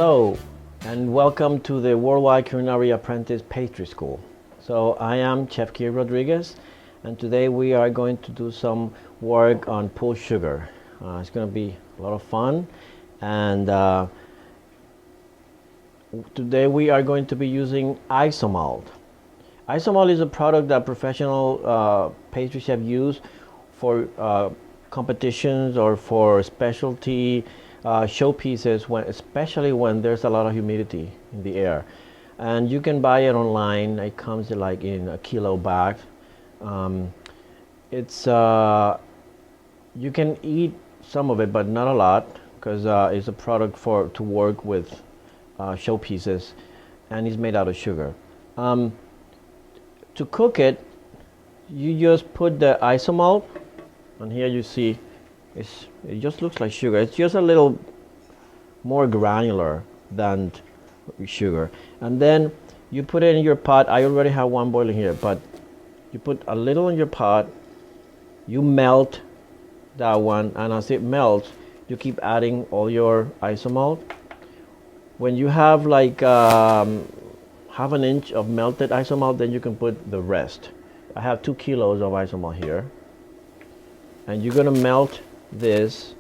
Hello and welcome to the Worldwide Culinary Apprentice Pastry School. So I am Chef Kier Rodriguez, and today we are going to do some work on pulled sugar. It's going to be a lot of fun, and today we are going to be using isomalt. Isomalt is a product that professional pastry chefs use for competitions or for specialty showpieces, especially when there's a lot of humidity in the air. And you can buy it online. It comes like in a kilo bag. It's you can eat some of it, but not a lot, because it's a product to work with showpieces, and it's made out of sugar. To cook it, you just put the isomalt, and here you see it just looks like sugar. It's just a little more granular than sugar. And then you put it in your pot. I already have one boiling here, but you put a little in your pot, you melt that one, and as it melts, you keep adding all your isomalt. When you have like half an inch of melted isomalt, then you can put the rest. I have 2 kilos of isomalt here, and you're gonna melt this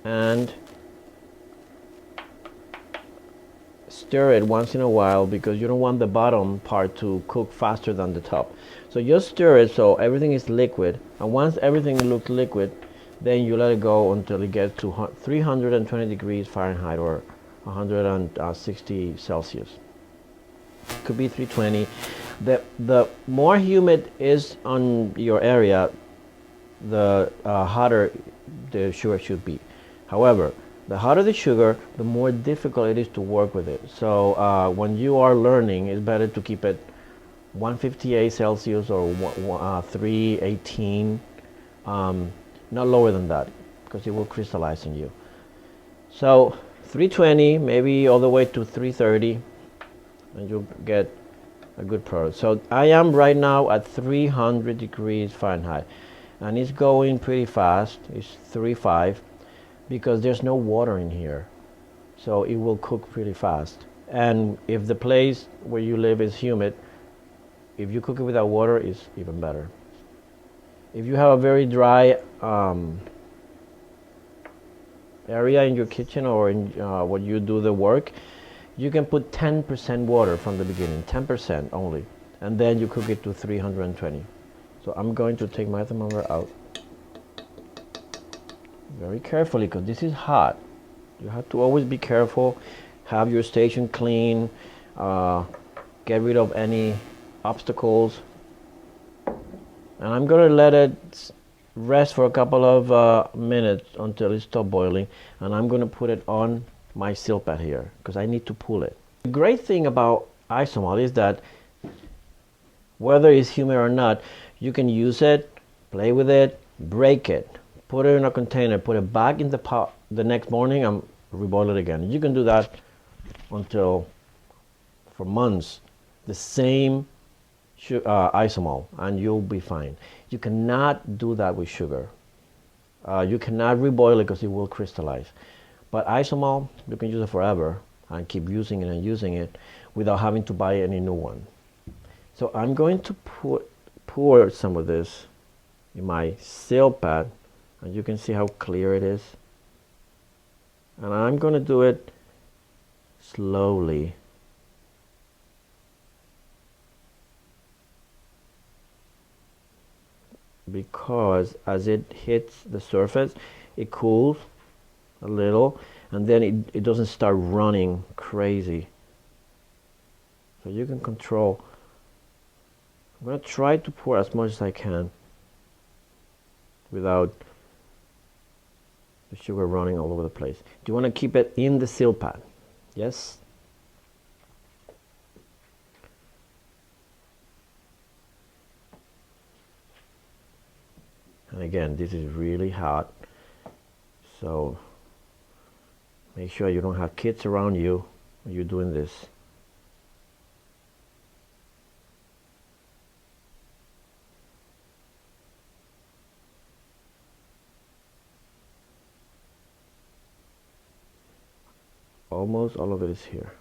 and stir it once in a while, because you don't want the bottom part to cook faster than the top. So just stir it so everything is liquid, and once everything looks liquid, then you let it go until it gets to 320 degrees Fahrenheit or 160 Celsius. Could be 320. The more humid is on your area, the hotter the sugar should be. However, the hotter the sugar, the more difficult it is to work with it. So when you are learning, it's better to keep it 158 Celsius or 318, not lower than that, because it will crystallize in you. So 320, maybe all the way to 330, and you'll get a good product. So I am right now at 300 degrees Fahrenheit, and it's going pretty fast. It's 35, because there's no water in here, so it will cook pretty fast. And if the place where you live is humid, if you cook it without water, it's even better. If you have a very dry area in your kitchen or in where you do the work, you can put 10% water from the beginning, 10% only, and then you cook it to 320. So I'm going to take my thermometer out very carefully, because this is hot. You have to always be careful. Have your station clean. Get rid of any obstacles. And I'm going to let it rest for a couple of minutes until it stops boiling. And I'm going to put it on my seal pad here, because I need to pull it. The great thing about isomalt is that whether it's humid or not, you can use it, play with it, break it, put it in a container, put it back in the pot the next morning, and reboil it again. You can do that for months, the same isomalt, and you'll be fine. You cannot do that with sugar. You cannot reboil it, because it will crystallize. But isomalt, you can use it forever and keep using it and using it without having to buy any new one. So I'm going to pour some of this in my seal pad, and you can see how clear it is. And I'm going to do it slowly. Because as it hits the surface, it cools a little, and then it doesn't start running crazy. So you can control. I'm going to try to pour as much as I can without the sugar running all over the place. Do you want to keep it in the seal pad? Yes? And again, this is really hot, so make sure you don't have kids around you when you're doing this. almost all of it is here.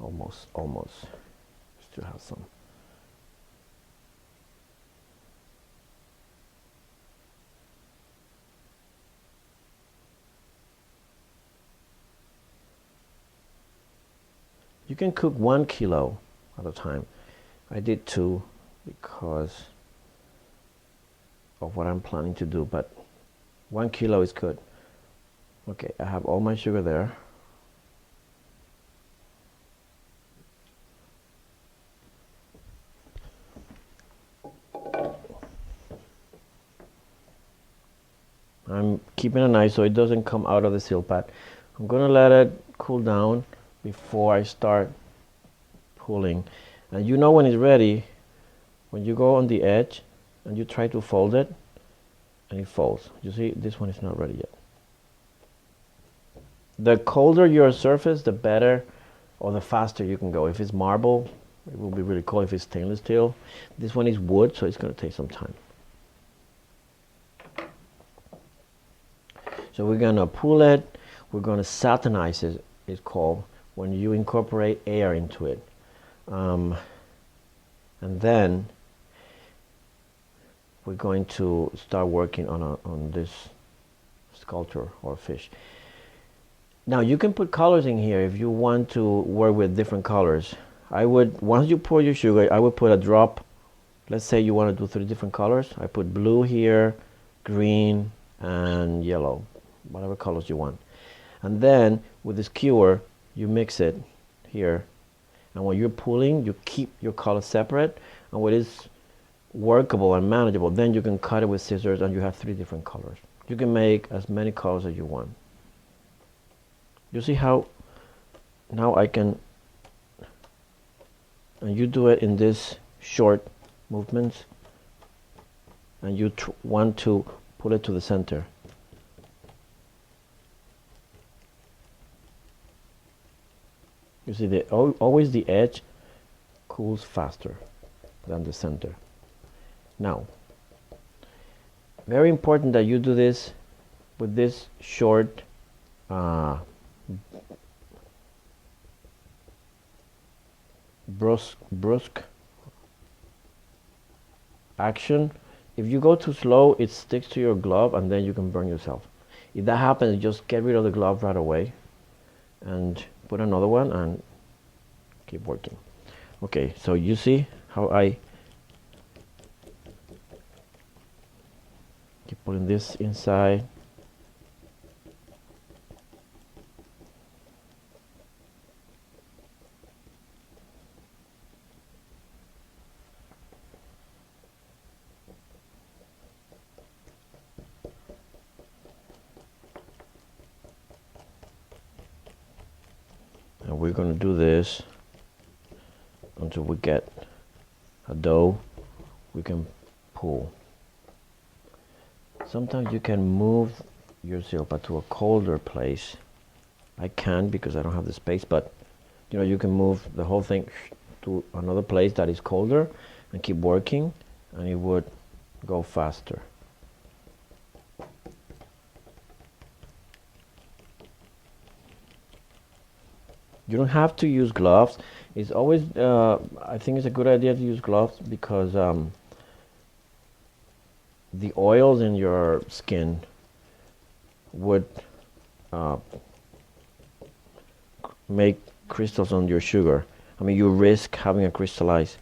Almost. Still have some. You can cook 1 kilo at a time. I did 2 because of what I'm planning to do, but 1 kilo is good. Okay, I have all my sugar there. I'm keeping an eye so it doesn't come out of the seal pad. I'm gonna let it cool down before I start pulling. And you know when it's ready, when you go on the edge and you try to fold it, and it folds. You see, this one is not ready yet. The colder your surface, the better or the faster you can go. If it's marble, it will be really cold. If it's stainless steel, this one is wood, so it's going to take some time. So we're going to pull it. We're going to satinize it, it's called, when you incorporate air into it. And then we're going to start working on this sculpture or fish. Now you can put colors in here if you want to work with different colors. I would, once you pour your sugar, I would put a drop. Let's say you want to do 3 different colors. I put blue here, green, and yellow, whatever colors you want. And then with this skewer, you mix it here. And when you're pulling, you keep your colors separate. And when it's workable and manageable, then you can cut it with scissors and you have 3 different colors. You can make as many colors as you want. You see how now I can, and you do it in this short movements, and you want to pull it to the center. You see, always the edge cools faster than the center. Now, very important that you do this with this short brusque action. If you go too slow, it sticks to your glove and then you can burn yourself. If that happens, just get rid of the glove right away and put another one and keep working. Okay, so you see how I keep putting this inside. And we're going to do this until we get a dough we can pull. Sometimes you can move your silpa to a colder place. I can't because I don't have the space, but you know, you can move the whole thing to another place that is colder and keep working, and it would go faster. You don't have to use gloves. It's always, I think it's a good idea to use gloves because the oils in your skin would make crystals on your sugar. I mean, you risk having a crystallized.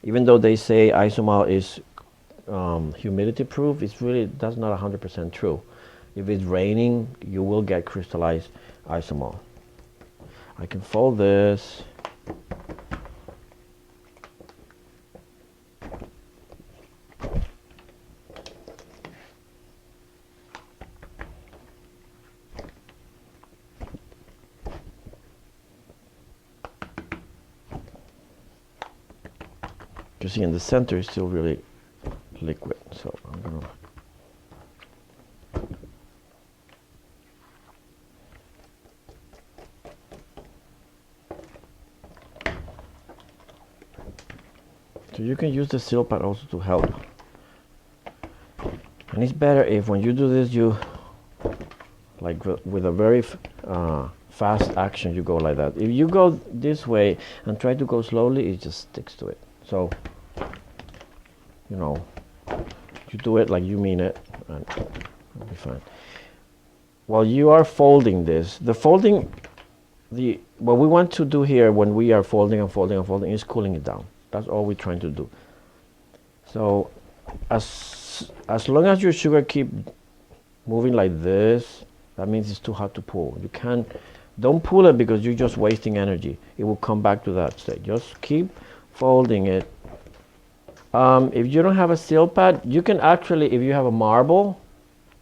Even though they say isomalt is humidity proof, it's really, that's not 100% true. If it's raining, you will get crystallized isomalt. I can fold this. You see, in the center is still really liquid, so I'm gonna. So you can use the seal pad also to help. And it's better if when you do this, you like with a very fast action, you go like that. If you go this way and try to go slowly, it just sticks to it. So, you know, you do it like you mean it, and it'll be fine. While you are folding this, what we want to do here when we are folding and folding and folding is cooling it down. That's all we're trying to do. So, as long as your sugar keep moving like this, that means it's too hot to pull. You don't pull it because you're just wasting energy. It will come back to that state. Just keep folding it. If you don't have a seal pad, you can actually, if you have a marble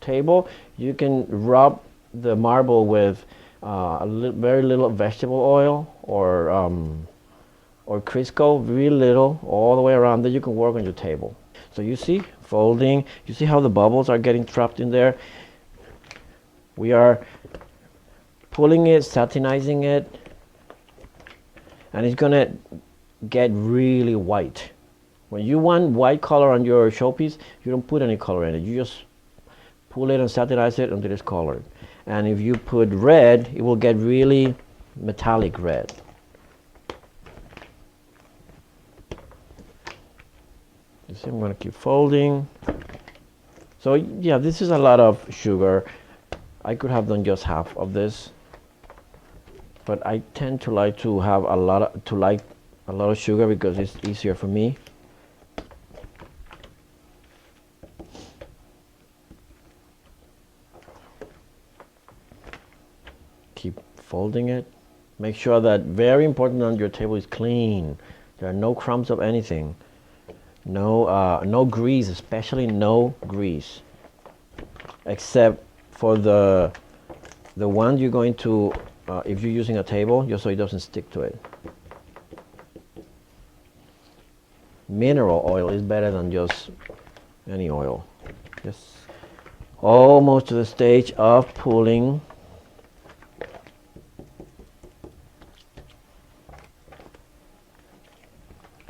table, you can rub the marble with very little vegetable oil or Crisco, really little, all the way around that you can work on your table. So you see, folding, you see how the bubbles are getting trapped in there? We are pulling it, satinizing it, and it's gonna get really white. When you want white color on your showpiece, you don't put any color in it. You just pull it and satinize it until it's colored. And if you put red, it will get really metallic red. You see, I'm going to keep folding. So yeah, this is a lot of sugar. I could have done just half of this, but I tend to like to have a lot of sugar because it's easier for me. Keep folding it. Make sure that, very important, on your table is clean. There are no crumbs of anything. No grease, especially no grease, except for the one you're going to, if you're using a table, just so it doesn't stick to it. Mineral oil is better than just any oil. Just almost to the stage of pulling.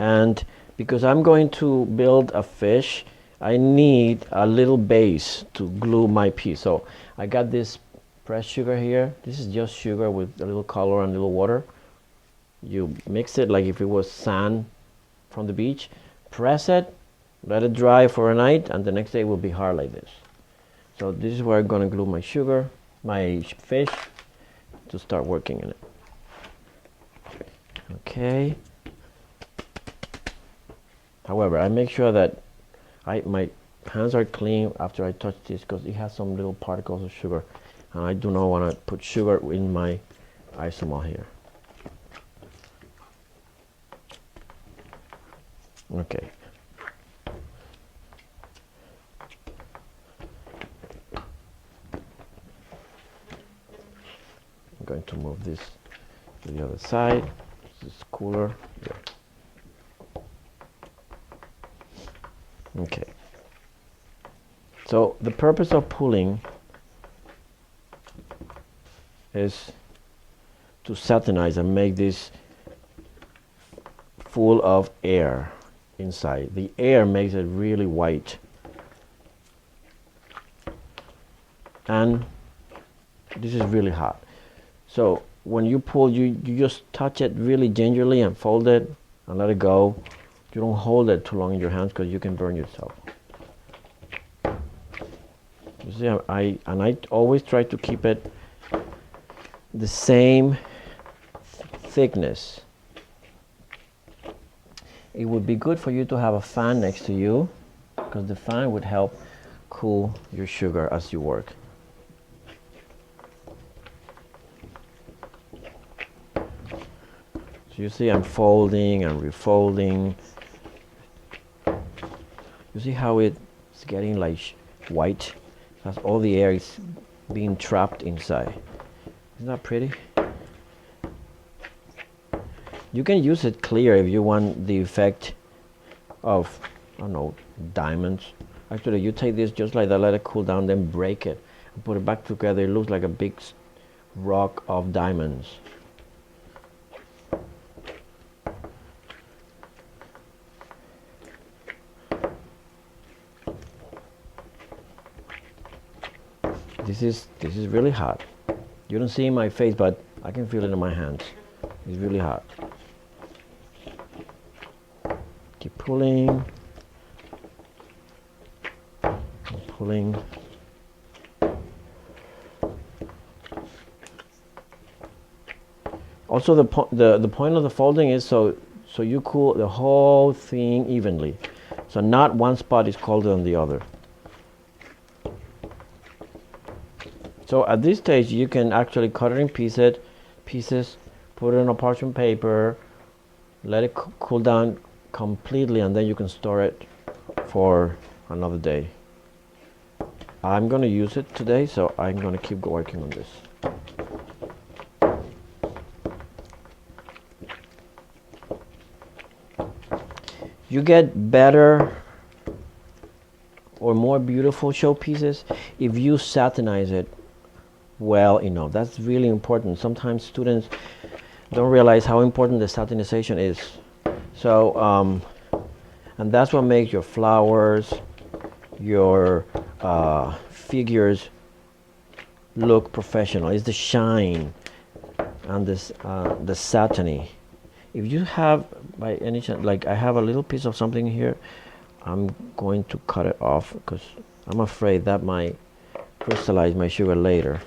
And because I'm going to build a fish, I need a little base to glue my piece. So I got this pressed sugar here. This is just sugar with a little color and a little water. You mix it like if it was sand from the beach. Press it, let it dry for a night, and the next day it will be hard like this. So this is where I'm going to glue my sugar, my fish, to start working in it. Okay. However, I make sure that my hands are clean after I touch this, because it has some little particles of sugar, and I do not want to put sugar in my isomalt here. Okay. I'm going to move this to the other side. This is cooler. Yeah. Okay. So the purpose of pulling is to satinize and make this full of air inside. The air makes it really white. And this is really hot. So when you pull, you just touch it really gingerly and fold it and let it go. You don't hold it too long in your hands because you can burn yourself. You see, I always try to keep it the same thickness. It would be good for you to have a fan next to you, because the fan would help cool your sugar as you work. So you see, I'm folding and refolding. You see how it's getting like white? That's all the air is being trapped inside. Isn't that pretty? You can use it clear if you want the effect of, I don't know, diamonds. Actually, you take this just like that, let it cool down, then break it and put it back together. It looks like a big rock of diamonds. This This is really hot. You don't see in my face, but I can feel it in my hands. It's really hot. Keep pulling. Pulling. Also, the point of the folding is so you cool the whole thing evenly, so not one spot is colder than the other. So at this stage, you can actually cut it in pieces, put it on a parchment paper, let it cool down completely, and then you can store it for another day. I'm going to use it today, so I'm going to keep working on this. You get better or more beautiful showpieces if you satinize it well enough. That's really important. Sometimes students don't realize how important the satinization is. So, and that's what makes your flowers, your figures look professional. It's the shine and this the satiny. If you have, by any chance, like I have a little piece of something here, I'm going to cut it off because I'm afraid that might crystallize my sugar later.